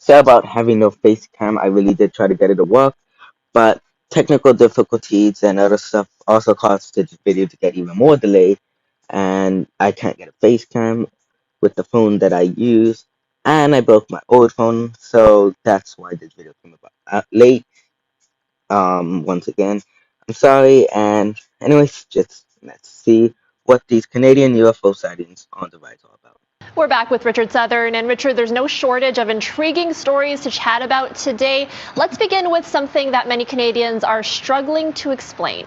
Sorry about having no face cam. I really did try to get it to work, but technical difficulties and other stuff also caused the video to get even more delayed. And I can't get a face cam with the phone that I use, and I broke my old phone, so that's why this video came about late. Once again, I'm sorry. And anyways, just let's see what these Canadian UFO sightings on the rise are about. We're back with Richard Southern. And Richard, there's no shortage of intriguing stories to chat about today. Let's begin with something that many Canadians are struggling to explain.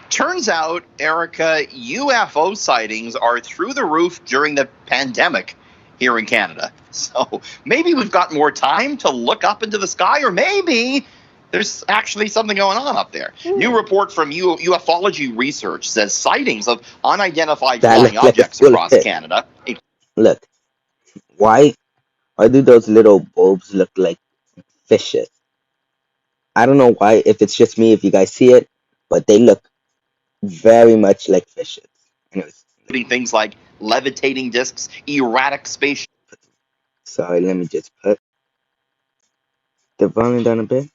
Turns out, Erica, UFO sightings are through the roof during the pandemic here in Canada. So maybe we've got more time to look up into the sky, or maybe there's actually something going on up there. New report from ufology research says sightings of unidentified That flying looks like a objects full across hit. Canada. Look, why do those little bulbs look like fishes? I don't know why, if it's just me, if you guys see it, but they look very much like fishes. Anyways, Including things like levitating discs, erratic spaceships, sorry, let me just put the volume down a bit.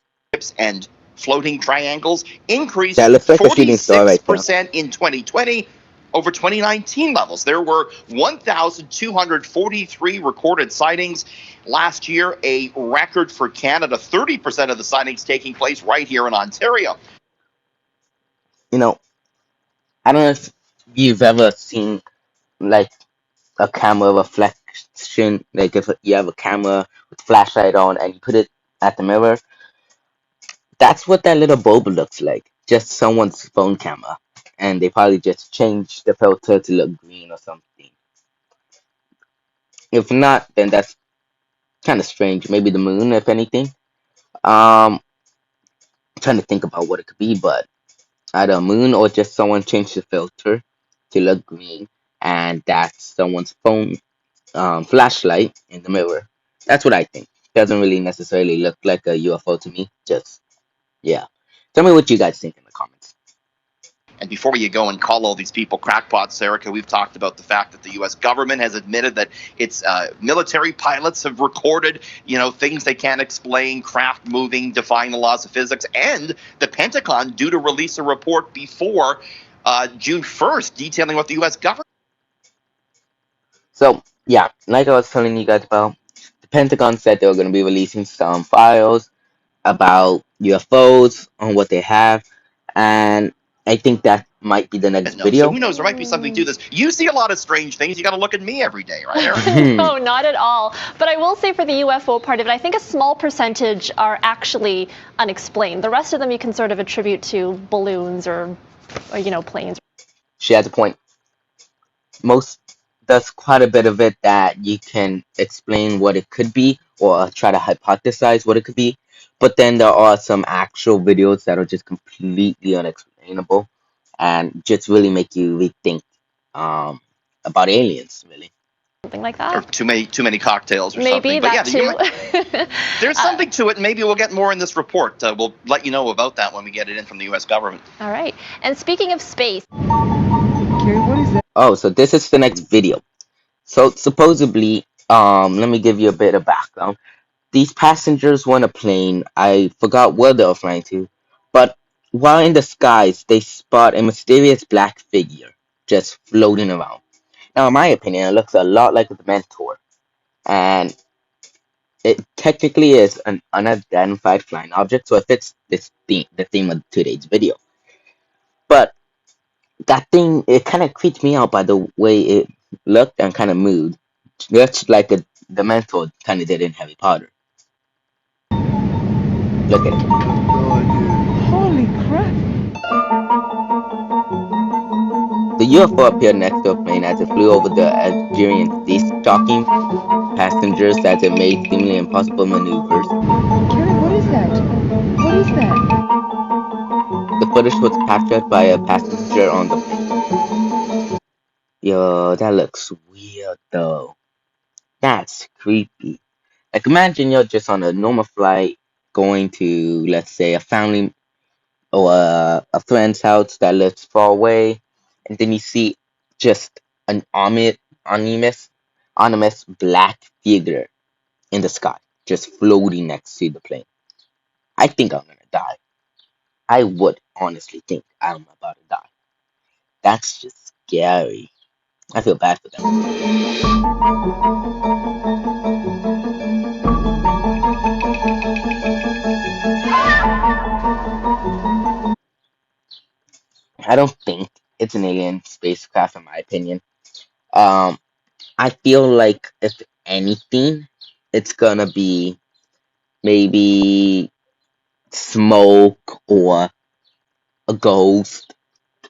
and floating triangles increased That looks like a shooting star right there. 46% in 2020 over 2019 levels. There were 1,243 recorded sightings last year, a record for Canada. 30% of the sightings taking place right here in Ontario. You know, I don't know if you've ever seen like a camera reflection, like if you have a camera with flashlight on and you put it at the mirror. That's what that little bulb looks like. Just someone's phone camera. And they probably just changed the filter to look green or something. If not, then that's kind of strange. Maybe the moon, if anything. I'm trying to think about what it could be, but either a moon or just someone changed the filter to look green, and that's someone's phone flashlight in the mirror. That's what I think. Doesn't really necessarily look like a UFO to me. Just, yeah. Tell me what you guys think in the comments. And before you go and call all these people crackpots, Erica, we've talked about the fact that the U.S. government has admitted that its military pilots have recorded, things they can't explain, craft moving, defying the laws of physics, and the Pentagon due to release a report before June 1st detailing what the U.S. government. So, yeah, like I was telling you guys about, the Pentagon said they were going to be releasing some files about UFOs on what they have, and I think that might be the next No, video. so who knows? There might be something to this. You see a lot of strange things. You got to look at me every day, right, Eric? No, not at all. But I will say for the UFO part of it, I think a small percentage are actually unexplained. The rest of them you can sort of attribute to balloons or planes. She has a point. There's quite a bit of it that you can explain what it could be or try to hypothesize what it could be. But then there are some actual videos that are just completely unexplainable and just really make you rethink about aliens, really. Something like Or that. too many cocktails or Maybe something. But that yeah, too. there's something to it. Maybe we'll get more in this report. We'll let you know about that when we get it in from the U.S. government. All right. And speaking of space. Okay, what is that? Oh, so this is the next video. So supposedly, let me give you a bit of background. These passengers were on a plane. I forgot where they were flying to, but while in the skies, they spot a mysterious black figure just floating around. Now, in my opinion, it looks a lot like the Mentor, and it technically is an unidentified flying object, so it fits the theme of today's video. But that thing, it kind of creeped me out by the way it looked and kind of moved, just like the Mentor kind of did in Harry Potter. Look at it. Holy crap! The UFO appeared next to a plane as it flew over the Algerian sea, shocking passengers as it made seemingly impossible maneuvers. Karen, what is that? What is that? The footage was captured by a passenger on the plane. Yo, that looks weird though. That's creepy. Like imagine you're just on a normal flight going to, let's say, a family or a friend's house that lives far away, and then you see just an anonymous black figure in the sky, just floating next to the plane. I think I'm gonna die. I would honestly think I'm about to die. That's just scary. I feel bad for them. I don't think it's an alien spacecraft, in my opinion. Um, I feel like if anything, it's gonna be maybe smoke or a ghost.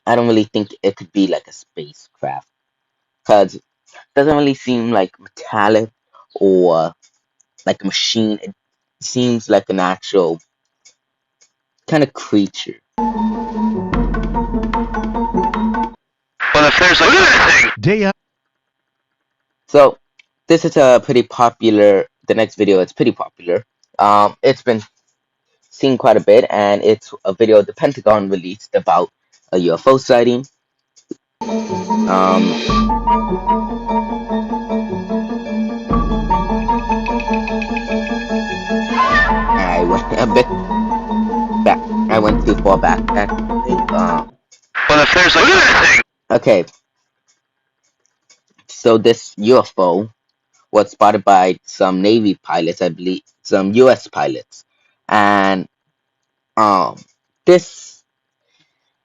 I don't really think it could be like a spacecraft because it doesn't really seem like metallic or like a machine. It seems like an actual kind of creature. Well, if there's look at that thing. Day So this is a pretty popular. The next video is pretty popular. It's been seen quite a bit, and it's a video the Pentagon released about a UFO sighting. Um, I went a bit back. I went too far back. I think. Well, if there's look at that thing. Okay, so this UFO was spotted by some Navy pilots, I believe, some U.S. pilots, and um, this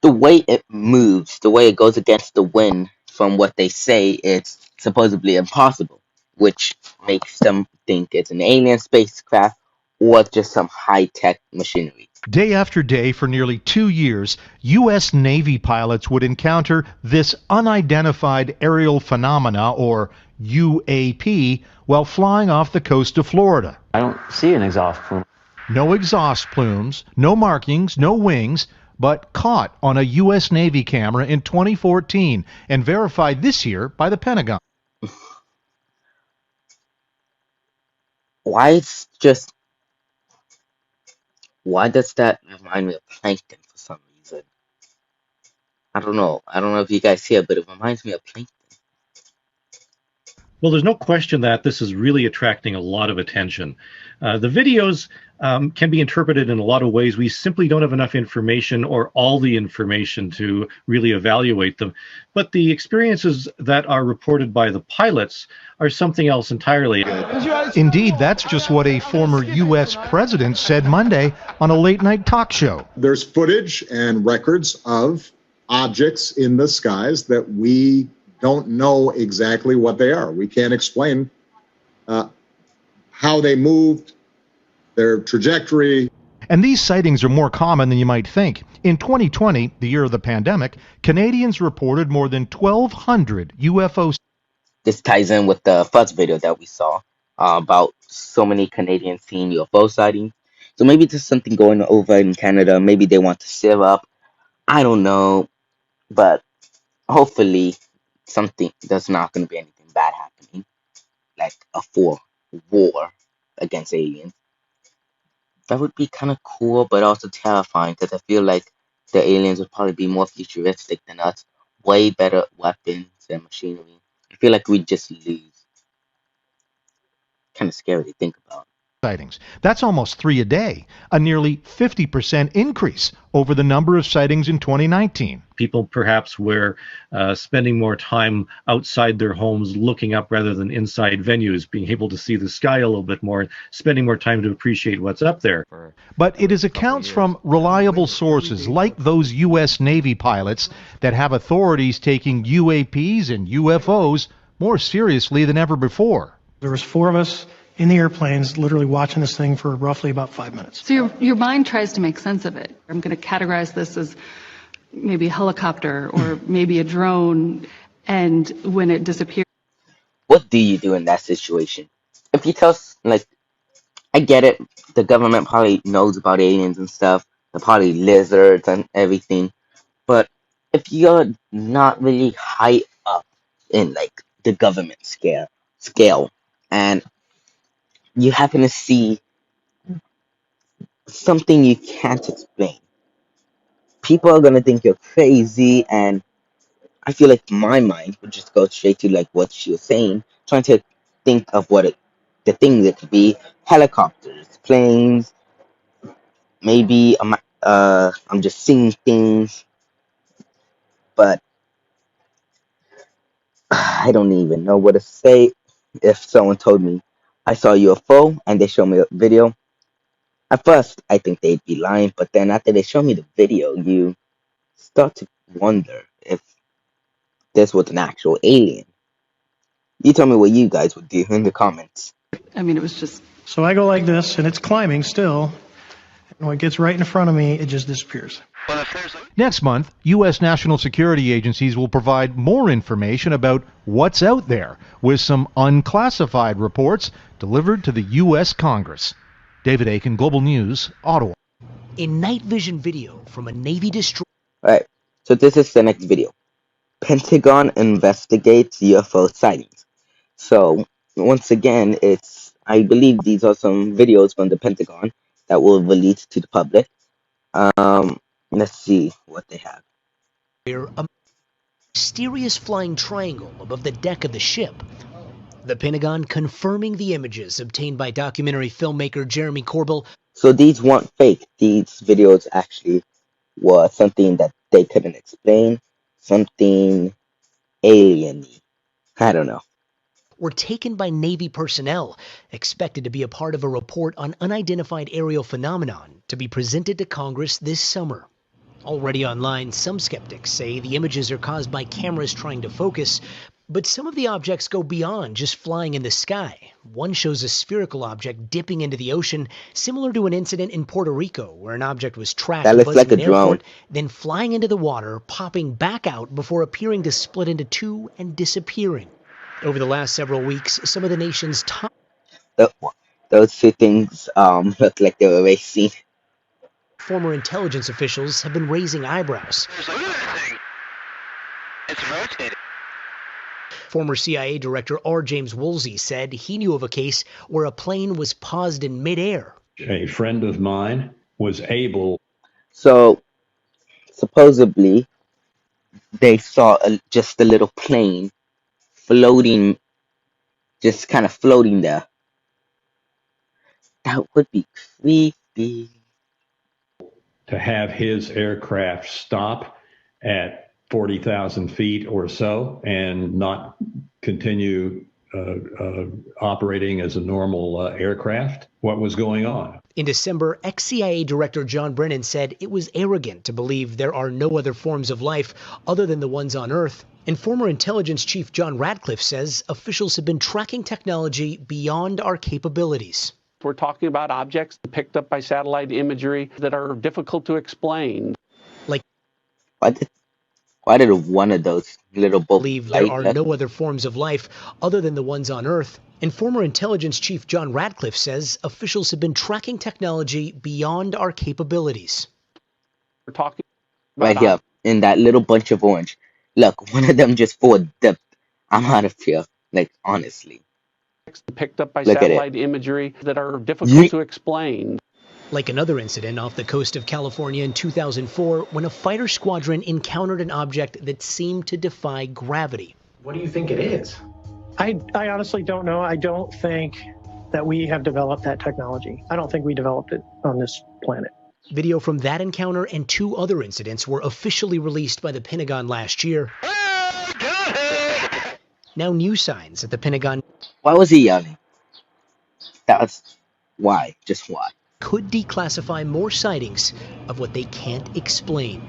the way it moves, the way it goes against the wind, from what they say, it's supposedly impossible, which makes them think it's an alien spacecraft or just some high tech machinery. Day after day for nearly 2 years, U.S. Navy pilots would encounter this unidentified aerial phenomena, or UAP, while flying off the coast of Florida. I don't see an exhaust plume. No exhaust plumes, no markings, no wings, but caught on a U.S. Navy camera in 2014 and verified this year by the Pentagon. Why it's just why does that remind me of plankton for some reason? I don't know. I don't know if you guys see it, but it reminds me of plankton. Well, there's no question that this is really attracting a lot of attention. The videos can be interpreted in a lot of ways. We simply don't have enough information or all the information to really evaluate them. But the experiences that are reported by the pilots are something else entirely. Indeed, that's just what a former U.S. president said Monday on a late night talk show. There's footage and records of objects in the skies that we don't know exactly what they are. We can't explain how they moved, their trajectory. And these sightings are more common than you might think. In 2020, the year of the pandemic, Canadians reported more than 1,200 UFO. This ties in with the first video that we saw about so many Canadians seeing UFO sightings. So maybe there's something going over in Canada. Maybe they want to stir up. I don't know, but hopefully something there's not going to be anything bad happening, like a full war against aliens. That would be kind of cool, but also terrifying because I feel like the aliens would probably be more futuristic than us, way better weapons and machinery. I feel like we'd just lose. Kind of scary to think about. Sightings. That's almost 3 a day, a nearly 50% increase over the number of sightings in 2019. People perhaps were spending more time outside their homes looking up rather than inside venues, being able to see the sky a little bit more, spending more time to appreciate what's up there. But it is accounts from reliable sources like those U.S. Navy pilots that have authorities taking UAPs and UFOs more seriously than ever before. There was 4 of us in the airplanes literally watching this thing for roughly about 5 minutes. So your mind tries to make sense of it. I'm going to categorize this as maybe a helicopter or maybe a drone, and when it disappears. What do you do in that situation? If you tell, like, I get it, the government probably knows about aliens and stuff, they're probably lizards and everything, but if you're not really high up in, like, the government scale, and you happen to see something you can't explain, people are gonna think you're crazy, and I feel like my mind would just go straight to like what she was saying, trying to think of what it the things. It could be helicopters, planes, maybe I'm just seeing things, but I don't even know what to say. If someone told me I saw a UFO and they show me a video, at first I think they'd be lying, but then after they show me the video, you start to wonder if this was an actual alien. You tell me what you guys would do in the comments. I mean, it was just. So I go like this, and it's climbing still. And when it gets right in front of me, it just disappears. Next month, U.S. national security agencies will provide more information about what's out there, with some unclassified reports delivered to the U.S. Congress. David Aiken, Global News, Ottawa. A night vision video from a Navy destroyer. Alright, so this is the next video. Pentagon investigates UFO sightings. So, once again, I believe these are some videos from the Pentagon that were released to the public. Let's see what they have. A mysterious flying triangle above the deck of the ship. The Pentagon confirming the images obtained by documentary filmmaker Jeremy Corbell. So these weren't fake. These videos actually were something that they couldn't explain. Something alien-y. I don't know. Were taken by Navy personnel, expected to be a part of a report on unidentified aerial phenomenon to be presented to Congress this summer. Already online, some skeptics say the images are caused by cameras trying to focus, but some of the objects go beyond just flying in the sky. One shows a spherical object dipping into the ocean, similar to an incident in Puerto Rico where an object was tracked That looks buzzing like a an airport, drone. then flying into the water, popping back out before appearing to split into two and disappearing. Over the last several weeks, some of the nation's top Those two things look like they were racing. former intelligence officials have been raising eyebrows. Look at that thing. It's rotating. Former CIA Director R. James Woolsey said he knew of a case where a plane was paused in midair. A friend of mine was able. So, supposedly, they saw just a little plane floating, just kind of floating there. That would be creepy. To have his aircraft stop at 40,000 feet or so and not continue operating as a normal aircraft. What was going on? In December, ex-CIA Director John Brennan said it was arrogant to believe there are no other forms of life other than the ones on Earth. And former intelligence chief John Radcliffe says officials have been tracking technology beyond our capabilities. We're talking about objects picked up by satellite imagery that are difficult to explain. Like, why did one of those little boats believe there are no other forms of life other than the ones on Earth. And former intelligence chief John Radcliffe says officials have been tracking technology beyond our capabilities. We're talking about right here in that little bunch of orange. Look, one of them just forward dipped. I'm out of here. Like, honestly. Picked up by Look satellite imagery that are difficult to explain. Like another incident off the coast of California in 2004 when a fighter squadron encountered an object that seemed to defy gravity. What do you think it is? I honestly don't know. I don't think that we have developed that technology. I don't think we developed it on this planet. Video from that encounter and two other incidents were officially released by the Pentagon last year. Now new signs at the Pentagon. Why was he yelling? That was why. Just why? Could declassify more sightings of what they can't explain.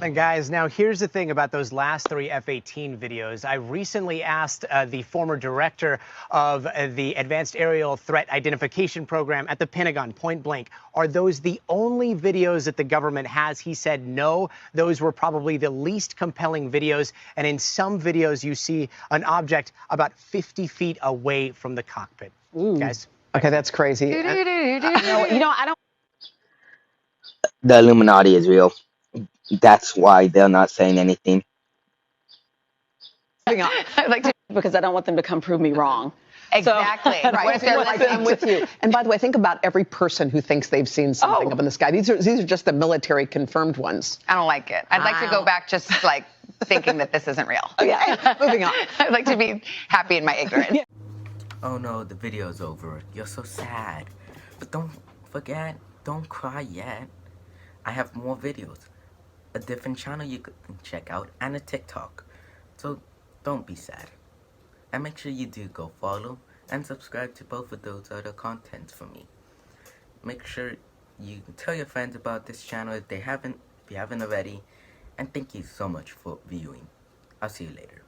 And guys, now here's the thing about those last three F-18 videos. I recently asked the former director of the Advanced Aerial Threat Identification Program at the Pentagon, point blank, are those the only videos that the government has? He said no, those were probably the least compelling videos. And in some videos, you see an object about 50 feet away from the cockpit. Guys. Okay, that's crazy. I don't. The Illuminati is real. That's why they're not saying anything. I like to because I don't want them to come prove me wrong. Exactly. So, right. What if they're like, I'm with you. And by the way, think about every person who thinks they've seen something up in the sky. These are just the military confirmed ones. I don't like it. I'd like to go back just like thinking that this isn't real. Yeah. Moving on. I'd like to be happy in my ignorance. Oh no, the video's over. You're so sad. But don't forget, don't cry yet. I have more videos, a different channel you can check out, and a TikTok. So don't be sad. And make sure you do go follow and subscribe to both of those other contents for me. Make sure you tell your friends about this channel if you haven't already. And thank you so much for viewing. I'll see you later.